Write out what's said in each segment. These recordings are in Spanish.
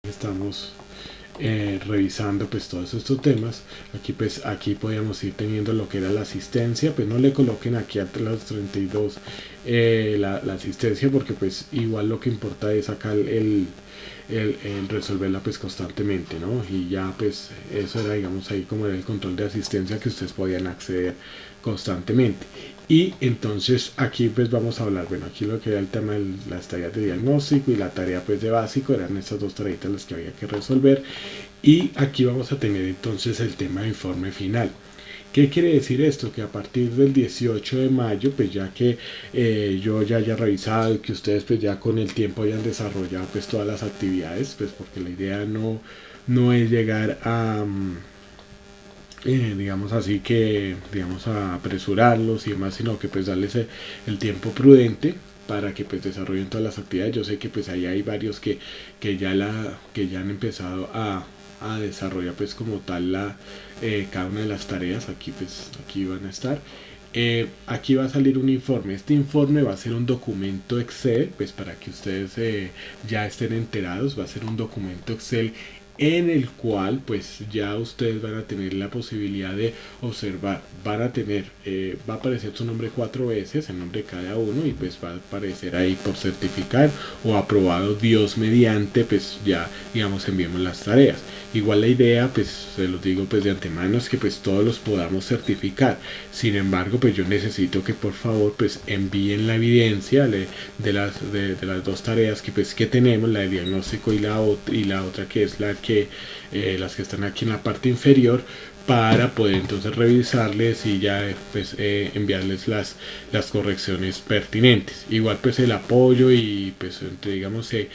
Estamos revisando pues todos estos temas. Aquí podíamos ir teniendo lo que era la asistencia. Pues no le coloquen aquí a los 32 la asistencia, porque pues igual lo que importa es sacar el resolverla pues constantemente, ¿no? Y ya pues eso era, digamos, ahí como el control de asistencia que ustedes podían acceder constantemente. Y entonces aquí pues vamos a hablar, bueno, aquí lo que era el tema de las tareas de diagnóstico y la tarea pues de básico, eran estas dos tareas las que había que resolver. Y aquí vamos a tener entonces el tema de informe final. ¿Qué quiere decir esto? Que a partir del 18 de mayo, pues ya que yo ya haya revisado y que ustedes pues ya con el tiempo hayan desarrollado pues todas las actividades, pues porque la idea no es llegar a... digamos así que digamos a apresurarlos y demás, sino que pues darles el tiempo prudente para que pues desarrollen todas las actividades. Yo sé que pues ahí hay varios que ya han empezado a desarrollar pues como tal cada una de las tareas. Aquí van a estar. Aquí va a salir un informe. Este informe va a ser un documento Excel, pues para que ustedes ya estén enterados. Va a ser un documento Excel en el cual pues ya ustedes van a tener la posibilidad de observar, van a tener, va a aparecer su nombre 4 veces, el nombre de cada uno, y pues va a aparecer ahí por certificar o aprobado Dios mediante, pues ya digamos enviemos las tareas. Igual la idea, pues se los digo pues de antemano, es que pues todos los podamos certificar. Sin embargo, pues yo necesito que por favor pues envíen la evidencia de las dos tareas que pues que tenemos, la de diagnóstico y la otra que es las que están aquí en la parte inferior, para poder entonces revisarles y ya pues enviarles las correcciones pertinentes. Igual pues el apoyo y pues digamos si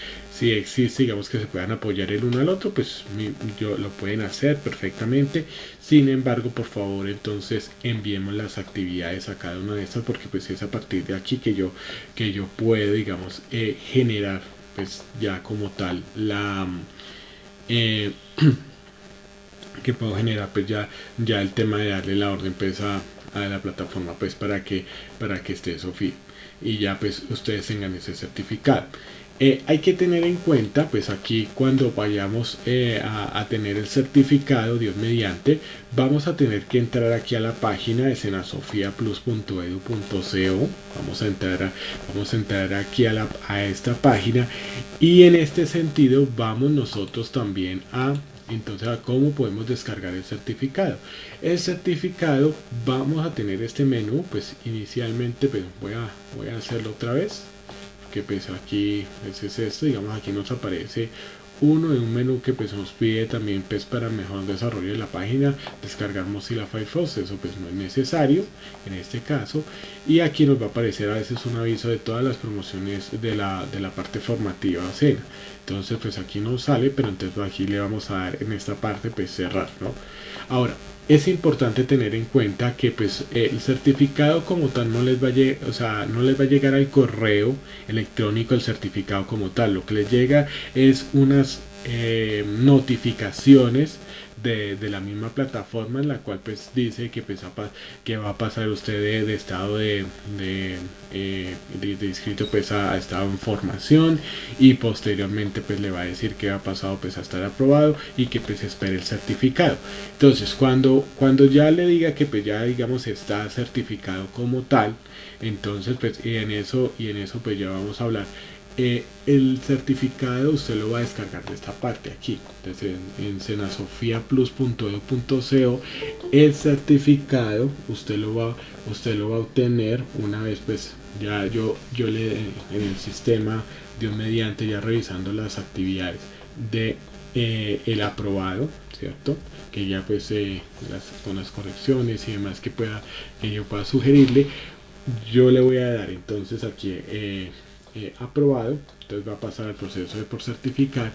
existe, digamos que se puedan apoyar el uno al otro, pues yo lo pueden hacer perfectamente. Sin embargo, por favor, entonces enviemos las actividades a cada una de estas, porque pues es a partir de aquí que yo puedo, digamos, generar pues ya como tal la que puedo generar pues ya el tema de darle la orden pues a la plataforma pues para que esté Sofía y ya pues ustedes tengan ese certificado. Hay que tener en cuenta pues aquí cuando vayamos a tener el certificado, Dios mediante, vamos a tener que entrar aquí a la página de senasofiaplus.edu.co. Vamos a entrar aquí a esta página, y en este sentido vamos nosotros también a cómo podemos descargar el certificado. El certificado, vamos a tener este menú, pues inicialmente pues voy a hacerlo otra vez, que pues aquí es esto, digamos aquí nos aparece uno de un menú que pues nos pide también pues para mejor desarrollo de la página descargar Mozilla Firefox. Eso pues no es necesario en este caso, y aquí nos va a aparecer a veces un aviso de todas las promociones de la parte formativa Sena. Entonces pues aquí nos sale, pero entonces aquí le vamos a dar en esta parte pues cerrar, ¿no? Ahora es importante tener en cuenta que pues el certificado como tal no les va a llegar al correo electrónico el certificado como tal. Lo que les llega es unas notificaciones de la misma plataforma, en la cual pues dice que pues que va a pasar usted de estado de inscrito pues a estado en formación, y posteriormente pues le va a decir que ha pasado pues a estar aprobado y que pues espere el certificado. Entonces cuando ya le diga que pues ya digamos está certificado como tal, entonces pues y en eso pues ya vamos a hablar. El certificado usted lo va a descargar de esta parte aquí. Entonces en senasofiaplus.edu.co el certificado usted lo va a obtener una vez pues ya yo le en el sistema, Dios mediante, ya revisando las actividades de el aprobado, cierto, que ya pues con las correcciones y demás que yo pueda sugerirle, yo le voy a dar entonces aquí aprobado. Entonces va a pasar al proceso de por certificar,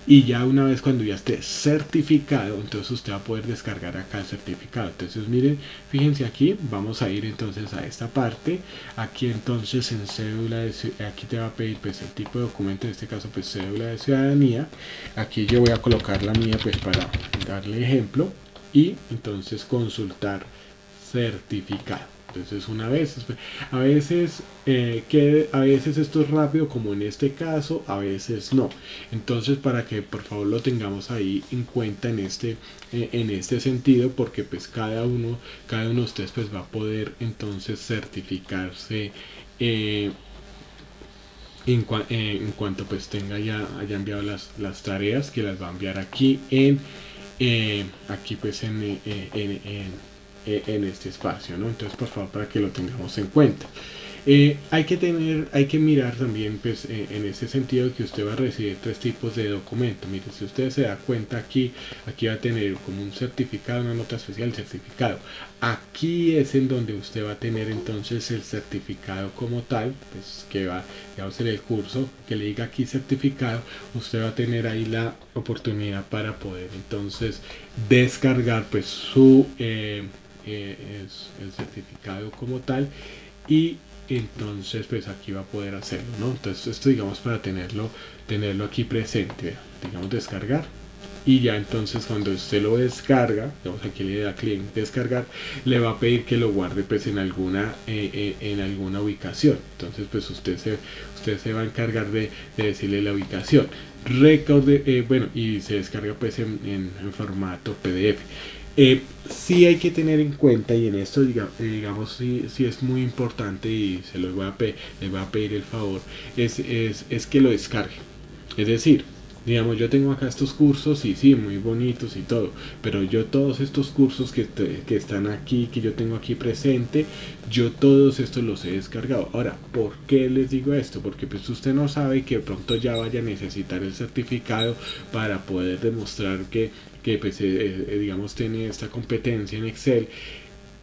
y ya una vez cuando ya esté certificado, entonces usted va a poder descargar acá el certificado. Entonces miren, fíjense aquí, vamos a ir entonces a esta parte. Aquí entonces en cédula aquí te va a pedir pues el tipo de documento, en este caso pues cédula de ciudadanía. Aquí yo voy a colocar la mía pues para darle ejemplo, y entonces consultar certificado. Entonces a veces esto es rápido como en este caso, a veces no. Entonces para que por favor lo tengamos ahí en cuenta en este sentido, porque pues cada uno de ustedes pues va a poder entonces certificarse eh, en cuanto pues haya enviado las tareas, que las va a enviar aquí aquí pues en este espacio, ¿no? Entonces por favor para que lo tengamos en cuenta. Hay que mirar también pues en ese sentido que usted va a recibir tres tipos de documentos. Mire, si usted se da cuenta aquí va a tener como un certificado, una nota especial, certificado. Aquí es en donde usted va a tener entonces el certificado como tal, pues que va, digamos, en el curso que le diga aquí certificado, usted va a tener ahí la oportunidad para poder entonces descargar pues el certificado como tal, y entonces pues aquí va a poder hacerlo, ¿no? Entonces esto digamos para tenerlo aquí presente, digamos descargar, y ya entonces cuando usted lo descarga, digamos aquí le da clic en descargar, le va a pedir que lo guarde pues en alguna ubicación. Entonces pues usted se va a encargar de decirle la ubicación, bueno, y se descarga pues en formato PDF. Sí hay que tener en cuenta, y en esto digamos sí es muy importante, y les voy a pedir el favor, es que lo descargue. Es decir, digamos, yo tengo acá estos cursos y sí, muy bonitos y todo, pero yo todos estos cursos que están aquí, que yo tengo aquí presente, yo todos estos los he descargado. Ahora, ¿por qué les digo esto? Porque pues usted no sabe que de pronto ya vaya a necesitar el certificado para poder demostrar que pues, digamos, tiene esta competencia en Excel,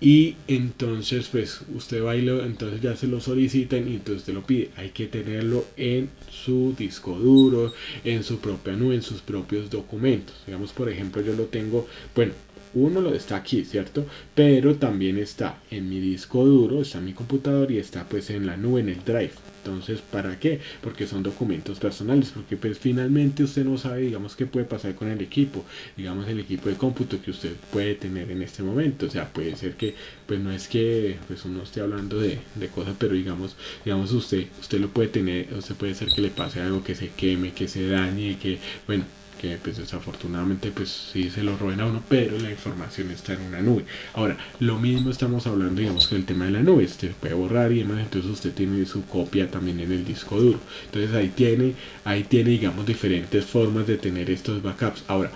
y entonces pues usted va entonces ya se lo solicitan y entonces usted lo pide. Hay que tenerlo en su disco duro, en su propia nube, en sus propios documentos. Digamos, por ejemplo, yo lo tengo, bueno, uno lo está aquí, ¿cierto? Pero también está en mi disco duro, está en mi computador y está pues en la nube, en el Drive. Entonces, ¿para qué? Porque son documentos personales, porque pues finalmente usted no sabe, digamos, qué puede pasar con el equipo, digamos, el equipo de cómputo que usted puede tener en este momento. O sea, puede ser que, pues no es que pues uno esté hablando de cosas, pero digamos usted lo puede tener, usted puede ser que le pase algo, que se queme, que se dañe, que, bueno, que pues desafortunadamente pues sí se lo roben a uno, pero la información está en una nube. Ahora, lo mismo estamos hablando, digamos, con el tema de la nube, usted puede borrar y demás, entonces usted tiene su copia también en el disco duro. Entonces ahí tiene digamos diferentes formas de tener estos backups. Ahora,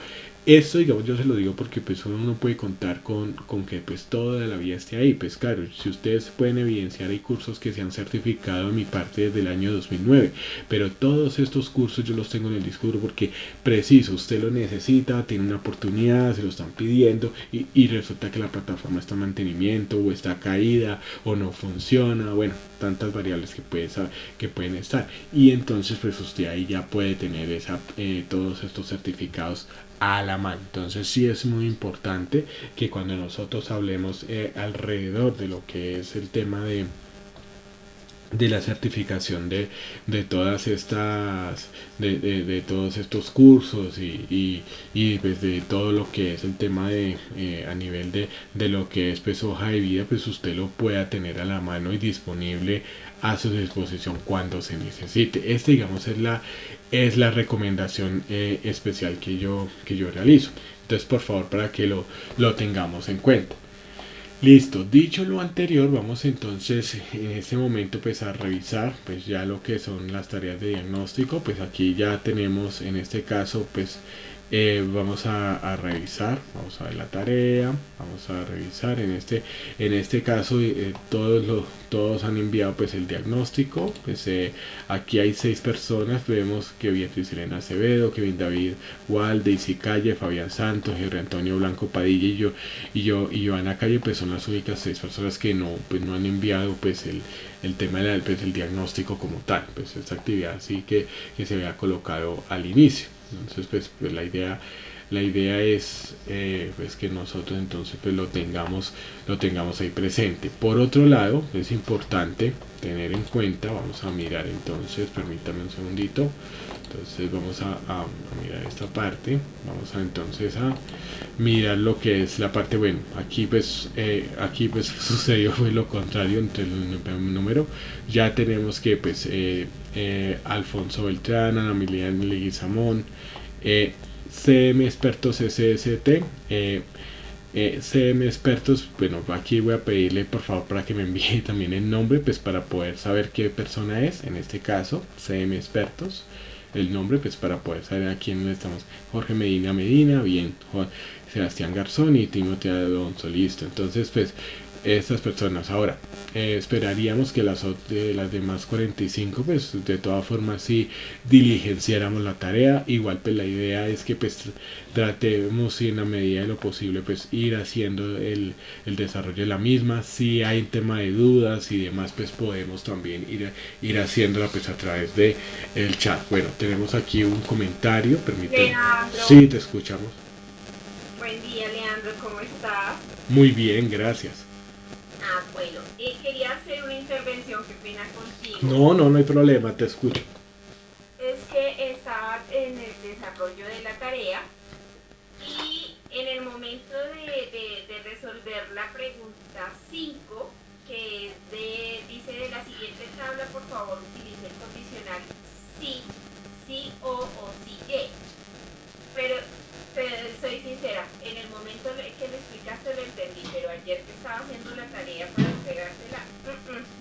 esto, digamos, yo se lo digo porque pues uno no puede contar con que pues toda la vida esté ahí. Pues claro, si ustedes pueden evidenciar, hay cursos que se han certificado en mi parte desde el año 2009, pero todos estos cursos yo los tengo en el disco duro porque preciso, usted lo necesita, tiene una oportunidad, se lo están pidiendo, y resulta que la plataforma está en mantenimiento, o está caída, o no funciona, bueno, tantas variables que pueden estar, y entonces pues usted ahí ya puede tener todos estos certificados a la mano. Entonces sí es muy importante que cuando nosotros hablemos alrededor de lo que es el tema de la certificación de todas estas de todos estos cursos, y pues de todo lo que es el tema a nivel de lo que es pues hoja de vida, pues usted lo pueda tener a la mano y disponible a su disposición cuando se necesite. Digamos es la recomendación especial que yo realizo. Entonces por favor, para que lo tengamos en cuenta. Listo, dicho lo anterior, vamos entonces en este momento pues a revisar pues ya lo que son las tareas de diagnóstico. Pues aquí ya tenemos, en este caso pues vamos a revisar, vamos a ver la tarea, vamos a revisar en este caso todos han enviado pues el diagnóstico. Pues aquí hay 6 personas, vemos que Beatriz Elena Acevedo, Kevin David Wall, Daisy Calle, Fabián Santos, Henry Antonio Blanco Padilla y Joana Calle, pues son las únicas 6 personas que no han enviado pues el tema del diagnóstico como tal, pues esta actividad así que se había colocado al inicio. Entonces pues la idea es pues que nosotros entonces pues lo tengamos ahí presente. Por otro lado, es importante tener en cuenta, vamos a mirar entonces, permítame un segundito. Entonces vamos a mirar esta parte, vamos a entonces a mirar lo que es la parte, bueno, aquí pues sucedió fue lo contrario entre el número, ya tenemos que pues Alfonso Beltrán, Ana Milena Leguizamón, CM Expertos SST, CM Expertos, bueno, aquí voy a pedirle por favor para que me envíe también el nombre, pues para poder saber qué persona es, en este caso, CM Expertos, el nombre, pues para poder saber a quién le estamos. Jorge Medina, bien, Sebastián Garzón y Timoteo Alonso, listo. Entonces, pues, estas personas. Ahora, esperaríamos que las demás 45, pues, de todas formas, sí diligenciáramos la tarea. Igual, pues, la idea es que, pues, tratemos, en la medida de lo posible, pues, ir haciendo el desarrollo de la misma. Si hay tema de dudas y demás, pues, podemos también ir haciéndola, pues, a través de el chat. Bueno, tenemos aquí un comentario, permíteme. Leandro. Sí, te escuchamos. Buen día, Leandro, ¿cómo estás? Muy bien, gracias. Bueno, quería hacer una intervención, qué pena contigo. No hay problema, te escucho. Es que estaba en el desarrollo de la tarea y en el momento de resolver la pregunta 5, que dice de la siguiente tabla, por favor, utilice el condicional sí o sí ye. Pero soy sincera, en el momento que le explicaste lo entendí, pero ayer que estaba haciendo la tarea para entregártela,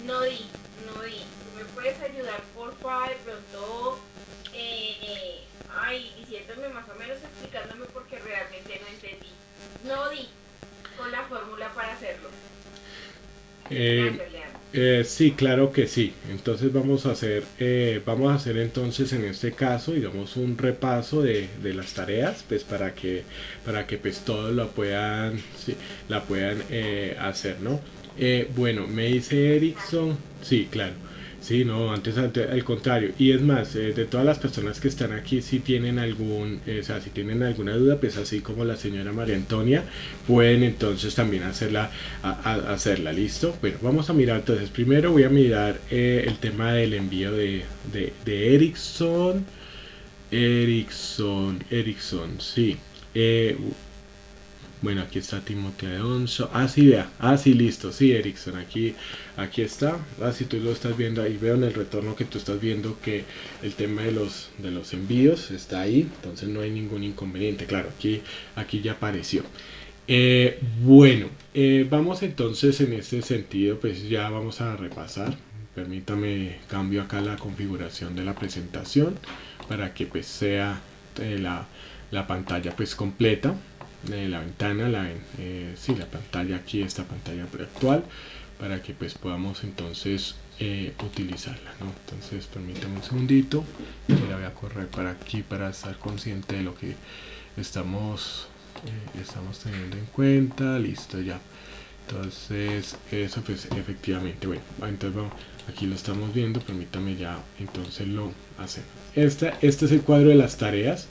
no di. ¿Tú me puedes ayudar, porfa, de pronto, diciéndome más o menos, explicándome porque realmente no entendí? No di con la fórmula para hacerlo. Gracias, Leandro. Sí, claro que sí. Entonces vamos a hacer entonces en este caso, digamos, un repaso de las tareas, pues para que pues todos lo puedan, sí, la puedan hacer, ¿no? Bueno, me dice Erickson, sí, claro. Sí, no, antes al contrario. Y es más, de todas las personas que están aquí, si tienen si tienen alguna duda, pues así como la señora María Antonia, pueden entonces también hacerla, ¿listo? Bueno, vamos a mirar entonces. Primero voy a mirar el tema del envío de Erickson. Erickson, sí. Bueno, aquí está Timoteo Alonso. Sí, vea. Sí, listo. Sí, Erickson. Aquí está. Si tú lo estás viendo ahí, veo en el retorno que tú estás viendo que el tema de los envíos está ahí. Entonces no hay ningún inconveniente. Claro, aquí ya apareció. Bueno, vamos entonces en este sentido, pues ya vamos a repasar. Permítame, cambio acá la configuración de la presentación para que pues sea la pantalla pues completa. La ventana, la pantalla aquí, esta pantalla actual, para que pues podamos entonces utilizarla, ¿no? Entonces permítame un segundito, la voy a correr para aquí para estar consciente de lo que estamos teniendo en cuenta. Listo, ya. Entonces eso pues efectivamente, bueno, entonces vamos, aquí lo estamos viendo, permítame ya, entonces lo hacemos. Este es el cuadro de las tareas.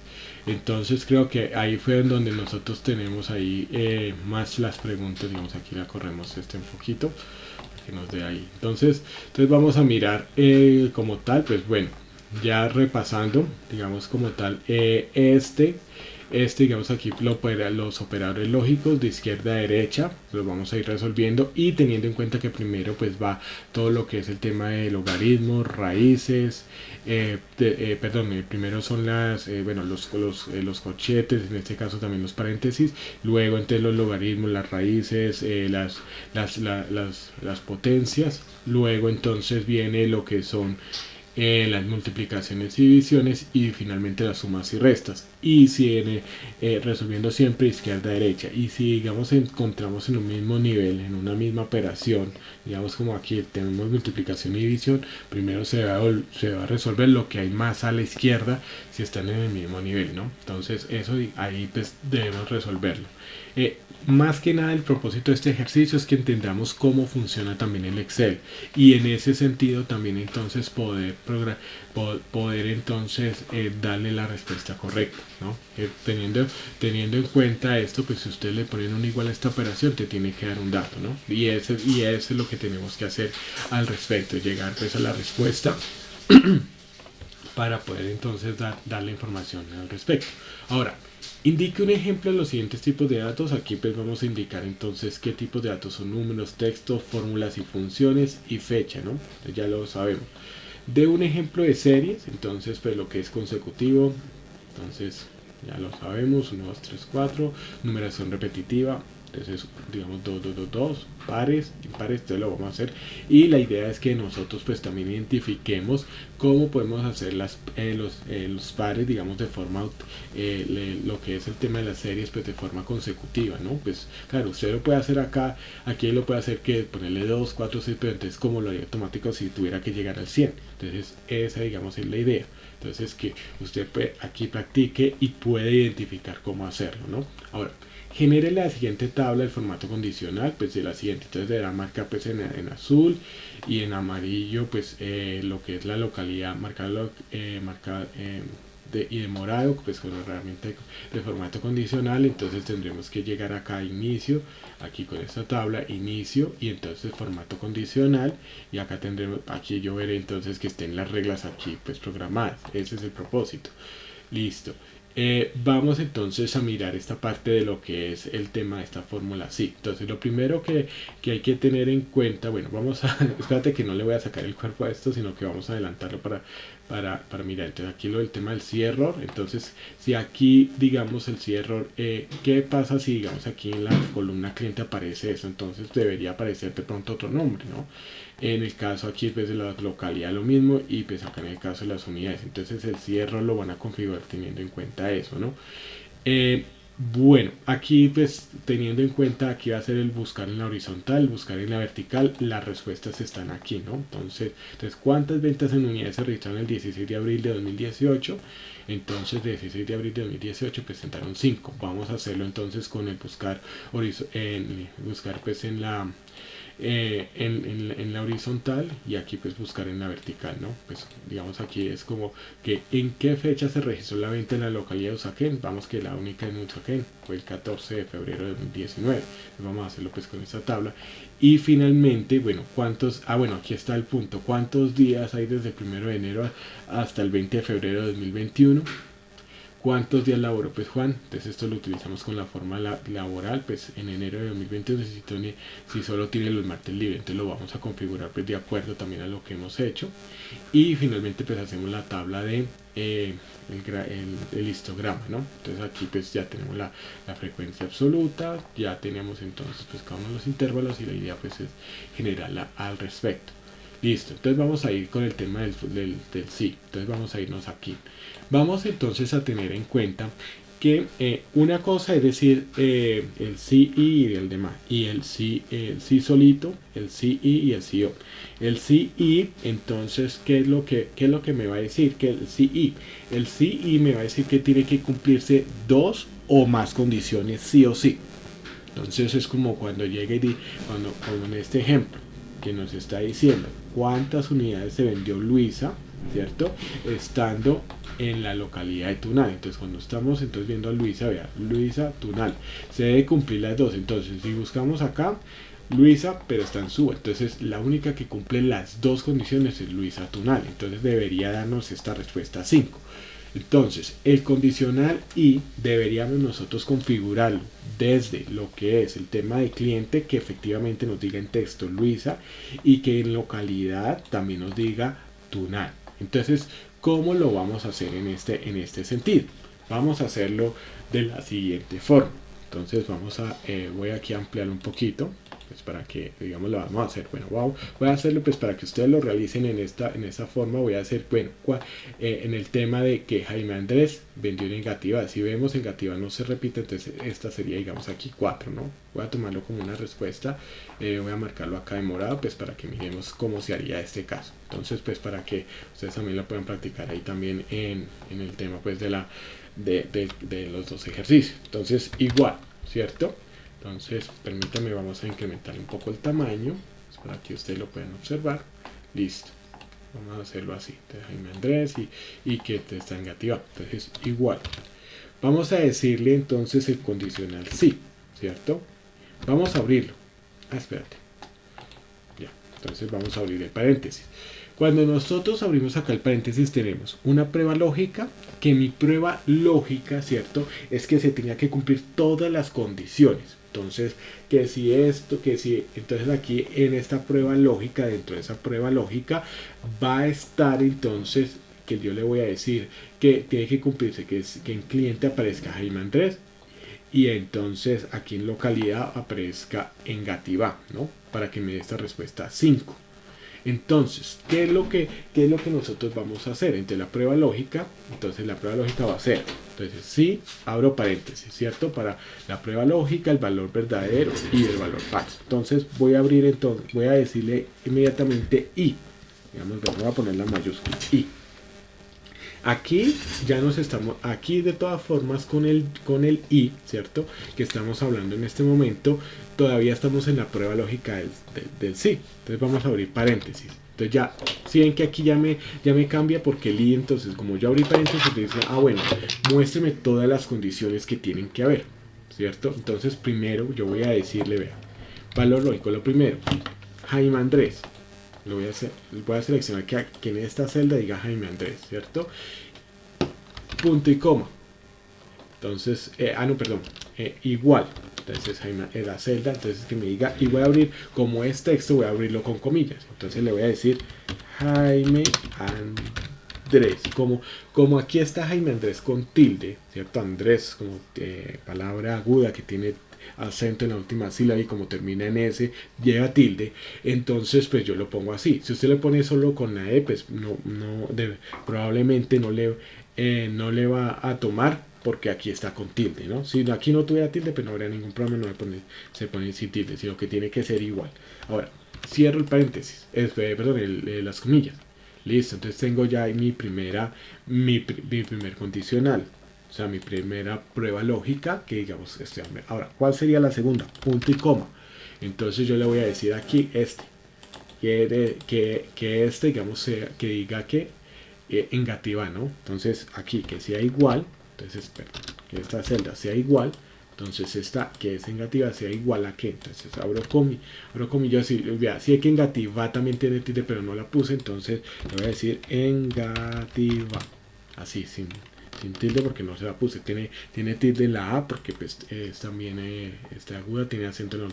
Entonces creo que ahí fue en donde nosotros tenemos ahí más las preguntas. Digamos, aquí la corremos un poquito para que nos dé ahí. Entonces vamos a mirar como tal, pues bueno, ya repasando, digamos como tal, digamos aquí los operadores lógicos de izquierda a derecha los vamos a ir resolviendo, y teniendo en cuenta que primero pues va todo lo que es el tema de logaritmos, raíces, primero son los corchetes, en este caso también los paréntesis, luego entre los logaritmos, las raíces, las potencias, luego entonces viene lo que son las multiplicaciones y divisiones, y finalmente las sumas y restas, y si resolviendo siempre izquierda a derecha. Y si digamos encontramos en un mismo nivel, en una misma operación, digamos como aquí tenemos multiplicación y división, primero se va a resolver lo que hay más a la izquierda si están en el mismo nivel, ¿no? Entonces eso ahí pues debemos resolverlo. Más que nada el propósito de este ejercicio es que entendamos cómo funciona también el Excel, y en ese sentido también entonces poder entonces darle la respuesta correcta, ¿no? Teniendo en cuenta esto, pues si ustedes le ponen un igual a esta operación, te tiene que dar un dato, ¿no? Y eso es lo que tenemos que hacer al respecto, llegar pues a la respuesta para poder entonces dar la información al respecto. Ahora, indique un ejemplo de los siguientes tipos de datos. Aquí pues vamos a indicar entonces qué tipos de datos son: números, textos, fórmulas y funciones y fecha, ¿no? Entonces ya lo sabemos. De un ejemplo de series, entonces pues lo que es consecutivo, entonces ya lo sabemos: 1, 2, 3, 4, numeración repetitiva, entonces digamos 2, 2, 2, 2, pares, impares, entonces lo vamos a hacer. Y la idea es que nosotros pues también identifiquemos cómo podemos hacer los pares, digamos, de forma, lo que es el tema de las series, pues de forma consecutiva, ¿no? Pues claro, usted lo puede hacer acá, aquí lo puede hacer que ponerle 2, 4, 6, pero entonces como lo haría automático si tuviera que llegar al 100. Entonces esa, digamos, es la idea. Entonces que usted aquí practique y puede identificar cómo hacerlo, ¿no? Ahora, genere la siguiente tabla del formato condicional, pues de la siguiente. Entonces deberá marcar pues en azul y en amarillo pues lo que es la localidad, marcarlo y de morado pues con la herramienta de formato condicional. Entonces tendremos que llegar acá a inicio, aquí con esta tabla inicio y entonces formato condicional, y acá tendremos, aquí yo veré entonces que estén las reglas aquí pues programadas. Ese es el propósito. Listo. Vamos entonces a mirar esta parte de lo que es el tema de esta fórmula sí. Entonces lo primero que hay que tener en cuenta, bueno, vamos a, espérate que no le voy a sacar el cuerpo a esto, sino que vamos a adelantarlo para mirar. Entonces aquí lo del tema del sí error. Entonces si aquí digamos el sí error, ¿qué pasa si digamos aquí en la columna cliente aparece eso? Entonces debería aparecer de pronto otro nombre, ¿no? En el caso aquí pues de la localidad lo mismo, y pues acá en el caso de las unidades. Entonces el cierre lo van a configurar teniendo en cuenta eso, ¿no? Bueno, aquí pues teniendo en cuenta, aquí va a ser el buscar en la horizontal, buscar en la vertical, las respuestas están aquí, ¿no? Entonces ¿cuántas ventas en unidades se registraron el 16 de abril de 2018? Entonces 16 de abril de 2018 presentaron 5. Vamos a hacerlo entonces con el buscar pues en la la horizontal, y aquí pues buscar en la vertical, ¿no? Pues digamos aquí es como que en qué fecha se registró la venta en la localidad de Usaquén. Vamos que la única en Usaquén fue el 14 de febrero de 2019. Vamos a hacerlo pues con esta tabla. Y finalmente, bueno, bueno, aquí está el punto: ¿cuántos días hay desde el 1 de enero hasta el 20 de febrero de 2021? ¿Cuántos días laboró pues Juan? Entonces esto lo utilizamos con la forma laboral. Pues en enero de 2020 si solo tiene los martes libres, entonces lo vamos a configurar pues de acuerdo también a lo que hemos hecho. Y finalmente pues hacemos la tabla de el histograma, ¿no? Entonces aquí pues ya tenemos la frecuencia absoluta, ya tenemos entonces pues cada uno de los intervalos, y la idea pues es generarla al respecto. Listo, entonces vamos a ir con el tema del sí. Entonces vamos a irnos aquí. Vamos entonces a tener en cuenta que una cosa es decir el sí y el demás, y el sí solito, el sí y el sí o. El sí y, entonces ¿qué es lo que me va a decir? Que el sí y me va a decir que tiene que cumplirse 2 o más condiciones sí o sí. Entonces es como cuando llega y como en este ejemplo que nos está diciendo cuántas unidades se vendió Luisa, ¿cierto? Estando en la localidad de Tunal. Entonces cuando estamos entonces viendo a Luisa, vea, Luisa Tunal, se debe cumplir las dos. Entonces si buscamos acá Luisa, pero está en Suba, entonces la única que cumple las dos condiciones es Luisa Tunal. Entonces debería darnos esta respuesta 5. Entonces, el condicional y deberíamos nosotros configurarlo desde lo que es el tema de cliente, que efectivamente nos diga en texto Luisa, y que en localidad también nos diga Tunal. Entonces, ¿cómo lo vamos a hacer en este sentido? Vamos a hacerlo de la siguiente forma. Entonces voy aquí a ampliar un poquito, pues para que digamos lo vamos a hacer. Bueno, voy a hacerlo pues para que ustedes lo realicen en esta forma. Voy a hacer, bueno, en el tema de que Jaime Andrés vendió negativa. Si vemos negativa no se repite, entonces esta sería digamos aquí 4, ¿no? Voy a tomarlo como una respuesta. Voy a marcarlo acá de morado pues para que miremos cómo se haría este caso. Entonces pues para que ustedes también lo puedan practicar ahí también en el tema pues de los dos ejercicios. Entonces igual, ¿cierto? Entonces permítame, vamos a incrementar un poco el tamaño pues para que ustedes lo puedan observar. Listo, vamos a hacerlo así, de Jaime Andrés y que te está negativa. Entonces igual vamos a decirle entonces el condicional sí, ¿cierto? Vamos a abrirlo. Espérate, ya, entonces vamos a abrir el paréntesis. Cuando nosotros abrimos acá el paréntesis tenemos una prueba lógica, que mi prueba lógica, ¿cierto? Es que se tenía que cumplir todas las condiciones. Entonces, que si esto, que si... Entonces aquí en esta prueba lógica, dentro de esa prueba lógica, va a estar entonces, que yo le voy a decir que tiene que cumplirse, que en cliente aparezca Jaime Andrés, y entonces aquí en localidad aparezca Engativá, ¿no? Para que me dé esta respuesta 5. Entonces, ¿qué es lo que nosotros vamos a hacer? Entre la prueba lógica, entonces la prueba lógica va a ser, entonces sí, abro paréntesis, ¿cierto? Para la prueba lógica, el valor verdadero y el valor falso. Entonces voy a abrir, entonces voy a decirle inmediatamente i, digamos, voy a poner la mayúscula i. Aquí ya nos estamos, aquí de todas formas con el i, ¿cierto? Que estamos hablando en este momento, todavía estamos en la prueba lógica del sí. Entonces vamos a abrir paréntesis. Entonces ya, si ven que aquí ya me cambia porque el i, entonces como yo abrí paréntesis, dice, bueno, muéstreme todas las condiciones que tienen que haber, ¿cierto? Entonces primero yo voy a decirle, vea, valor lógico, lo primero, Jaime Andrés. Lo voy a seleccionar que en esta celda diga Jaime Andrés, ¿cierto? Punto y coma. Entonces, igual. Entonces Jaime la celda, entonces que me diga, y voy a abrir, como es texto, voy a abrirlo con comillas. Entonces le voy a decir Jaime Andrés. Como aquí está Jaime Andrés con tilde, ¿cierto? Andrés como palabra aguda que tiene acento en la última sílaba y como termina en S lleva tilde, entonces pues yo lo pongo así. Si usted le pone solo con la E, pues probablemente no le va a tomar porque aquí está con tilde, ¿no? Si aquí no tuviera tilde, pues no habría ningún problema, se pone sin tilde, sino que tiene que ser igual. Ahora, cierro el paréntesis, las comillas. Listo, entonces tengo ya mi primer condicional. O sea, mi primera prueba lógica, que digamos, ahora, ¿cuál sería la segunda? Punto y coma. Entonces yo le voy a decir aquí que digamos, que diga que Engativá, ¿no? Entonces aquí que sea igual, entonces, que esta celda sea igual, entonces esta que es Engativá sea igual a que, entonces abro comillas, si hay que Engativá también tiene tilde, pero no la puse, entonces le voy a decir Engativá, así, sin tilde porque no se la puse, tiene tilde en la A porque pues también esta aguda tiene acento en la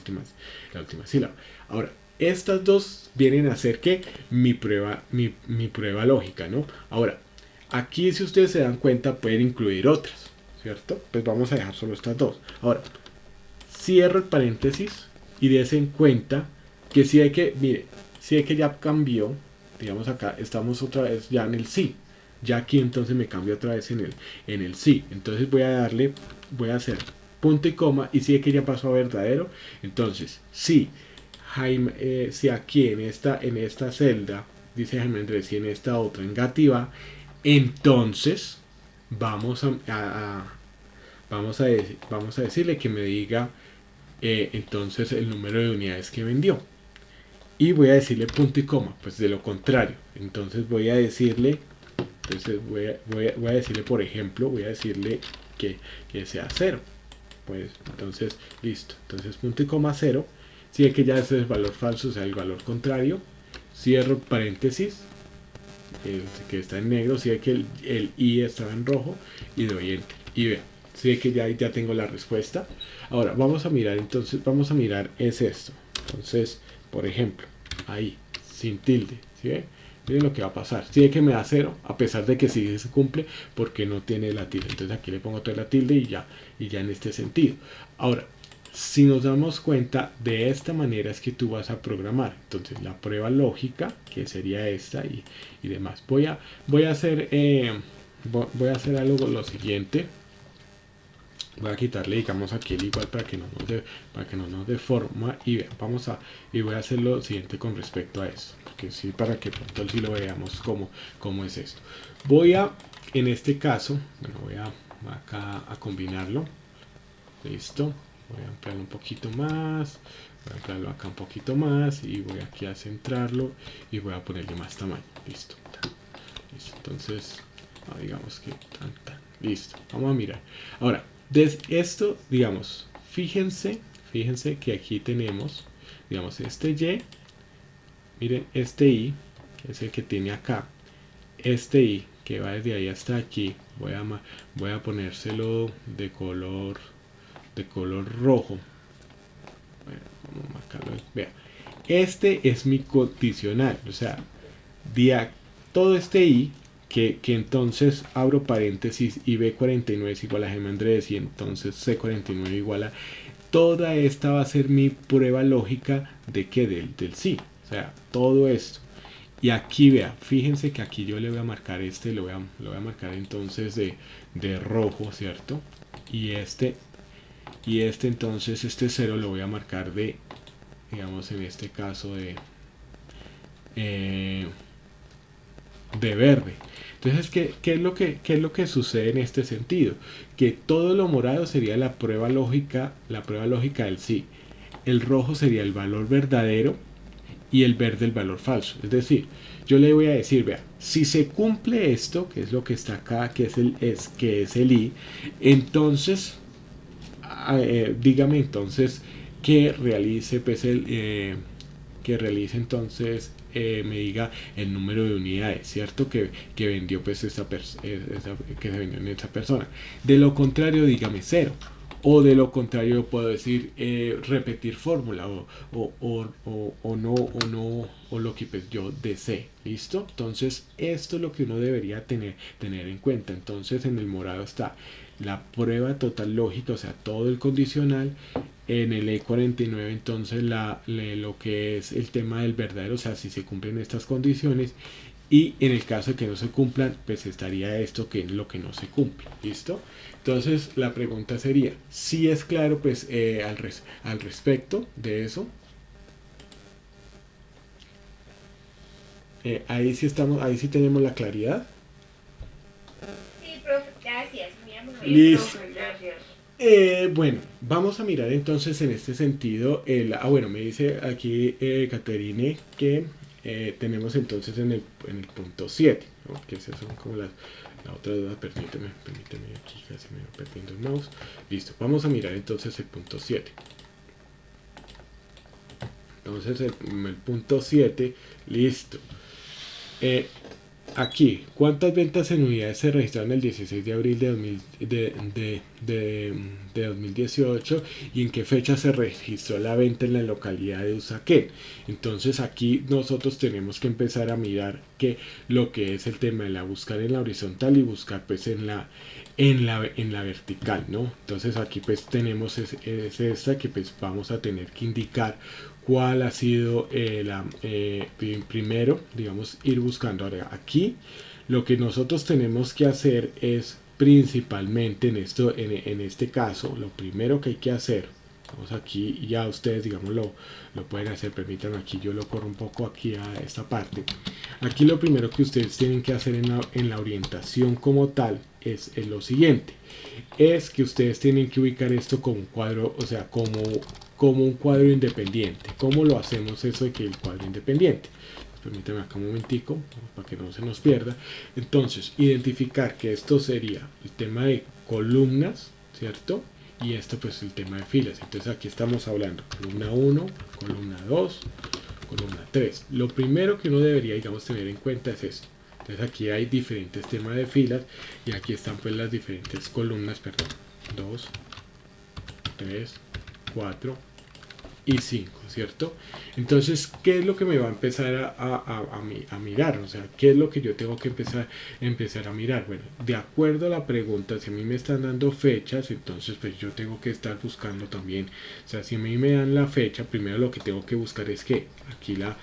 última sílaba. Ahora, estas dos vienen a ser que mi prueba lógica, ¿no? Ahora, aquí si ustedes se dan cuenta pueden incluir otras, ¿cierto? Pues vamos a dejar solo estas dos. Ahora, cierro el paréntesis y des en cuenta que si hay que ya cambió, digamos acá estamos otra vez ya en el sí. Ya aquí entonces me cambio otra vez en el sí. Entonces voy a hacer punto y coma, y si es que ya pasó a verdadero, entonces si Jaime, si aquí en esta celda dice Jaime Andrés y en esta otra Engativá, entonces vamos a decirle que me diga entonces el número de unidades que vendió. Y voy a decirle punto y coma, pues de lo contrario. Entonces voy a decirle, voy a decirle, por ejemplo, voy a decirle que sea 0. Pues entonces, listo. Entonces punto y coma 0. Si es que ya ese es el valor falso, o sea, el valor contrario. Cierro paréntesis, que está en negro. Si es que el i estaba en rojo, y doy enter. Y vean, si es que ya tengo la respuesta. Ahora, vamos a mirar, es esto. Entonces, por ejemplo, ahí, sin tilde, ¿sí ve? Miren lo que va a pasar. Si es que me da 0, a pesar de que sí se cumple, porque no tiene la tilde. Entonces aquí le pongo otra la tilde y ya en este sentido. Ahora, si nos damos cuenta, de esta manera es que tú vas a programar. Entonces la prueba lógica, que sería esta y demás. Voy a hacer algo lo siguiente. Voy a quitarle, digamos, aquí el igual para que no nos deforma, y voy a hacer lo siguiente con respecto a eso, porque sí, para que pronto sí lo veamos cómo es esto. En este caso, voy acá a combinarlo. Listo. Voy a ampliarlo un poquito más, voy a ampliarlo acá un poquito más, y voy aquí a centrarlo y voy a ponerle más tamaño. Listo. Entonces, digamos que listo. Vamos a mirar. Ahora, esto, digamos, fíjense que aquí tenemos, digamos, este y, miren, este i, que es el que tiene acá, este I, que va desde ahí hasta aquí, voy a ponérselo de color rojo. Bueno, vamos a marcarlo. Vea, este es mi condicional, o sea, todo este I, que entonces abro paréntesis y B49 es igual a G más 3 y entonces C49 igual a... Toda esta va a ser mi prueba lógica de que del sí, o sea, todo esto. Y aquí vea, fíjense que aquí yo le voy a marcar lo voy a marcar entonces de rojo, ¿cierto? Y este entonces, este 0 lo voy a marcar de, digamos en este caso de verde. Entonces, ¿qué es lo que sucede en este sentido? Que todo lo morado sería la prueba lógica del sí. El rojo sería el valor verdadero y el verde el valor falso. Es decir, yo le voy a decir, vea, si se cumple esto, que es lo que está acá, que es el I, entonces, dígame entonces que realice pues me diga el número de unidades, ¿cierto? Que vendió pues que se vendió en esa persona. De lo contrario, dígame 0. O de lo contrario, yo puedo decir repetir fórmula o lo que pues yo desee. ¿Listo? Entonces, esto es lo que uno debería tener en cuenta. Entonces, en el morado está la prueba total lógica, o sea, todo el condicional. En el E49 entonces lo que es el tema del verdadero, o sea, si se cumplen estas condiciones, y en el caso de que no se cumplan, pues estaría esto que es lo que no se cumple. ¿Listo? Entonces la pregunta sería, si es claro pues al respecto de eso. Ahí sí tenemos la claridad. Sí, profe, gracias. Listo. Gracias. Bueno, vamos a mirar entonces en este sentido. Bueno, me dice aquí Caterine que tenemos entonces en el punto 7, ¿no? Que esas son como la otra duda. Permíteme aquí, casi me voy perdiendo el mouse. Listo, vamos a mirar entonces el punto 7. Entonces el punto 7, listo. Aquí, ¿cuántas ventas en unidades se registraron el 16 de abril de 2018 y en qué fecha se registró la venta en la localidad de Usaquén? Entonces aquí nosotros tenemos que empezar a mirar lo que es el tema de buscar en la horizontal y buscar pues en la vertical, ¿no? Entonces aquí pues tenemos esta que pues vamos a tener que indicar cuál ha sido primero, digamos, ir buscando. Ahora aquí lo que nosotros tenemos que hacer es principalmente en este caso, lo primero que hay que hacer, vamos aquí y ya ustedes digamos lo pueden hacer. Permítanme, aquí yo lo corro un poco aquí a esta parte. Aquí lo primero que ustedes tienen que hacer en la orientación como tal es lo siguiente, es que ustedes tienen que ubicar esto como un cuadro, o sea, como un cuadro independiente. ¿Cómo lo hacemos eso de que el cuadro independiente? Permítame acá un momentico para que no se nos pierda. Entonces, identificar que esto sería el tema de columnas, ¿cierto? Y esto pues el tema de filas. Entonces aquí estamos hablando columna 1, columna 2, columna 3. Lo primero que uno debería, digamos, tener en cuenta es esto. Entonces aquí hay diferentes temas de filas y aquí están pues las diferentes columnas, perdón, 2, 3, 4 y 5, ¿cierto? Entonces, ¿qué es lo que me va a empezar a mirar? O sea, ¿qué es lo que yo tengo que empezar a mirar? Bueno, de acuerdo a la pregunta, si a mí me están dando fechas, entonces pues yo tengo que estar buscando también, o sea, si a mí me dan la fecha, primero lo que tengo que buscar es que aquí la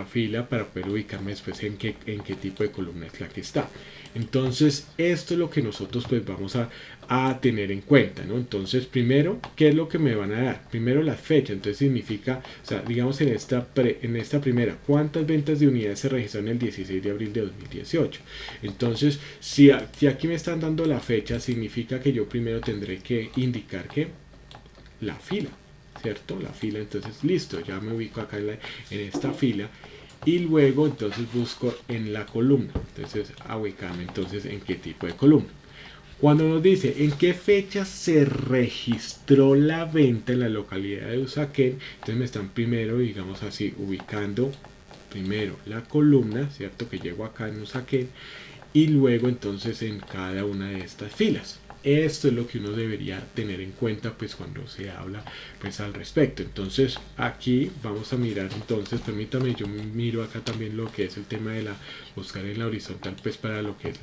fila para poder ubicarme después en qué tipo de columna es la que está. Entonces esto es lo que nosotros pues vamos a tener en cuenta, ¿no? Entonces primero, ¿qué es lo que me van a dar? Primero la fecha, entonces significa, o sea, digamos en esta primera, ¿cuántas ventas de unidades se registraron el 16 de abril de 2018? Entonces, si aquí me están dando la fecha, significa que yo primero tendré que indicar que la fila, ¿cierto? La fila, entonces listo, ya me ubico acá en esta fila y luego entonces busco en la columna, entonces a ubicarme entonces en qué tipo de columna. Cuando nos dice en qué fecha se registró la venta en la localidad de Usaquén, entonces me están primero, digamos así, ubicando primero la columna, ¿cierto? Que llego acá en Usaquén y luego entonces en cada una de estas filas. Esto es lo que uno debería tener en cuenta pues cuando se habla pues al respecto. Entonces aquí vamos a mirar, entonces permítame, yo miro acá también lo que es el tema de la buscar en la horizontal pues para lo que es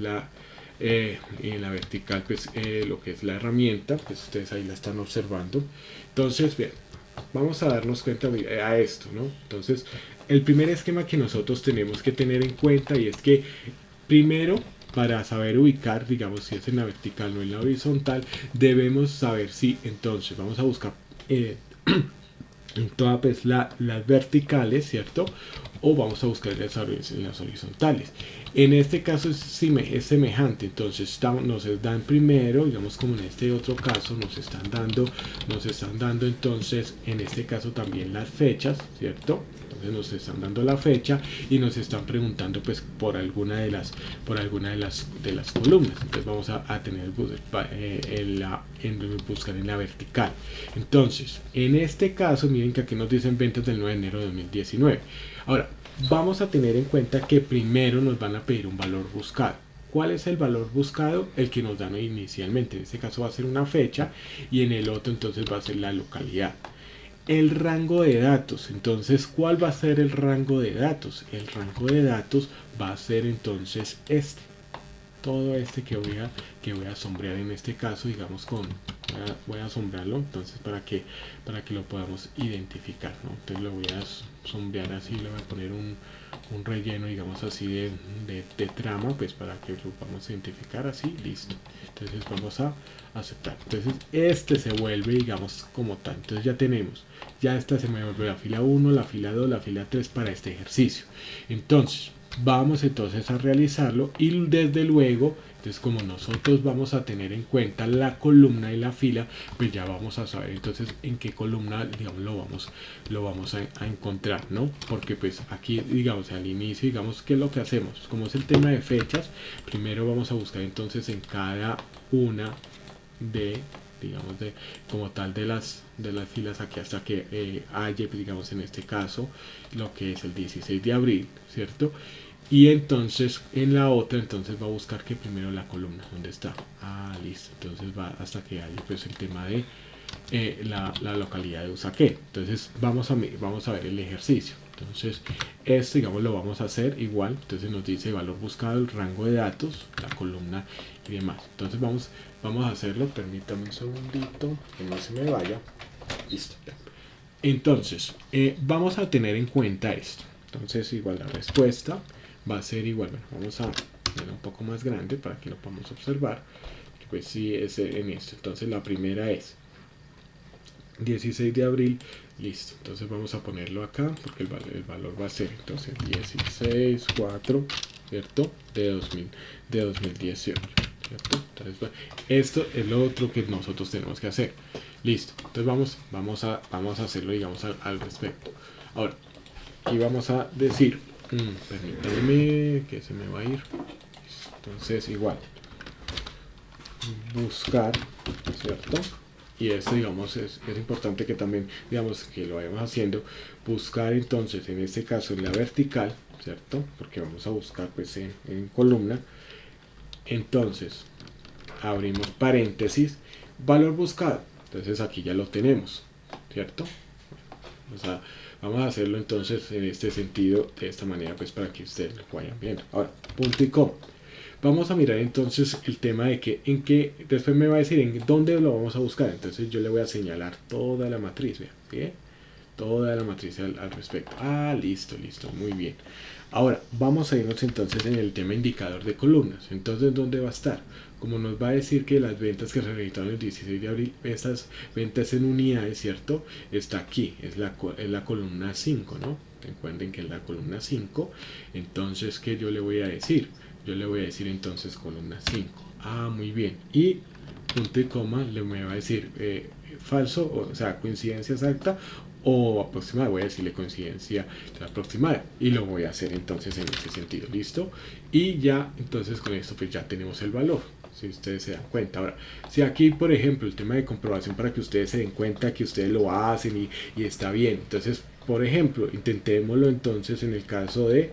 en la vertical pues lo que es la herramienta, pues ustedes ahí la están observando. Entonces bien, vamos a darnos cuenta a esto, ¿no? Entonces el primer esquema que nosotros tenemos que tener en cuenta y es que primero, para saber ubicar, digamos, si es en la vertical o en la horizontal, debemos saber si entonces vamos a buscar en todas pues, las verticales, ¿cierto? O vamos a buscar en las horizontales. En este caso es semejante, entonces nos dan primero, digamos como en este otro caso, nos están dando entonces en este caso también las fechas, ¿cierto? Entonces nos están dando la fecha y nos están preguntando pues por alguna de las columnas. Entonces vamos a tener buscar en la vertical. Entonces en este caso miren que aquí nos dicen ventas del 9 de enero de 2019. Ahora vamos a tener en cuenta que primero nos van a pedir un valor buscado. ¿Cuál es el valor buscado? El que nos dan inicialmente. En este caso va a ser una fecha y en el otro entonces va a ser la localidad. El rango de datos. Entonces, ¿cuál va a ser el rango de datos? El rango de datos va a ser entonces este. Todo este que voy a sombrear en este caso, digamos voy a sombrearlo entonces para que lo podamos identificar, ¿no? Entonces lo voy a sombrear así, le voy a poner un relleno, digamos así de trama, pues para que lo podamos identificar así, listo. Entonces vamos a aceptar. Entonces este se vuelve, digamos, como tal. Entonces ya esta se me vuelve la fila 1, la fila 2, la fila 3 para este ejercicio. Entonces vamos entonces a realizarlo y desde luego, entonces como nosotros vamos a tener en cuenta la columna y la fila, pues ya vamos a saber entonces en qué columna, digamos, lo vamos a encontrar, ¿no? Porque pues aquí, digamos, al inicio, digamos, ¿qué es lo que hacemos? Como es el tema de fechas, primero vamos a buscar entonces en cada una digamos como tal de las filas aquí hasta que haya, digamos en este caso lo que es el 16 de abril, ¿cierto? Y entonces en la otra entonces va a buscar que primero la columna, ¿dónde está? Listo, entonces va hasta que haya pues el tema de la localidad de Usaquén. Entonces vamos a ver el ejercicio. Entonces esto, digamos, lo vamos a hacer igual. Entonces nos dice valor buscado, el rango de datos, la columna y demás. Entonces vamos a hacerlo. Permítame un segundito que no se me vaya. Listo. Entonces vamos a tener en cuenta esto. Entonces igual la respuesta va a ser igual. Bueno, vamos a poner un poco más grande para que lo podamos observar. Pues sí, es en esto. Entonces la primera es 16 de abril, listo. Entonces vamos a ponerlo acá porque el valor va a ser entonces 16.4, ¿cierto? De 2018, ¿cierto? Entonces esto es lo otro que nosotros tenemos que hacer. Listo. Entonces vamos a hacerlo, digamos, al respecto. Ahora, aquí vamos a decir, permítanme que se me va a ir. Entonces igual, buscar, ¿cierto? Y esto, digamos, es importante que también, digamos, que lo vayamos haciendo. Buscar entonces, en este caso, en la vertical, ¿cierto? Porque vamos a buscar pues en columna. Entonces, abrimos paréntesis, valor buscado. Entonces aquí ya lo tenemos, ¿cierto? O sea, vamos a hacerlo entonces en este sentido, de esta manera, pues para que ustedes lo vayan viendo. Ahora, punto y coma. Vamos a mirar entonces el tema de que después me va a decir en dónde lo vamos a buscar. Entonces yo le voy a señalar toda la matriz, ¿bien? ¿Sí? Toda la matriz al respecto. Listo, muy bien. Ahora vamos a irnos entonces en el tema indicador de columnas. Entonces, ¿dónde va a estar? Como nos va a decir que las ventas que se registraron el 16 de abril, estas ventas en unidades, ¿cierto? Está aquí, es la columna 5, ¿no? Recuerden que es la columna 5. Entonces, ¿qué yo le voy a decir? Yo le voy a decir entonces columna 5. Muy bien. Y punto y coma me va a decir falso, o sea, coincidencia exacta o aproximada. Voy a decirle coincidencia aproximada y lo voy a hacer entonces en este sentido. Listo. Y ya entonces con esto pues ya tenemos el valor, si ustedes se dan cuenta. Ahora, si aquí, por ejemplo, el tema de comprobación para que ustedes se den cuenta que ustedes lo hacen y está bien. Entonces, por ejemplo, intentémoslo entonces en el caso de,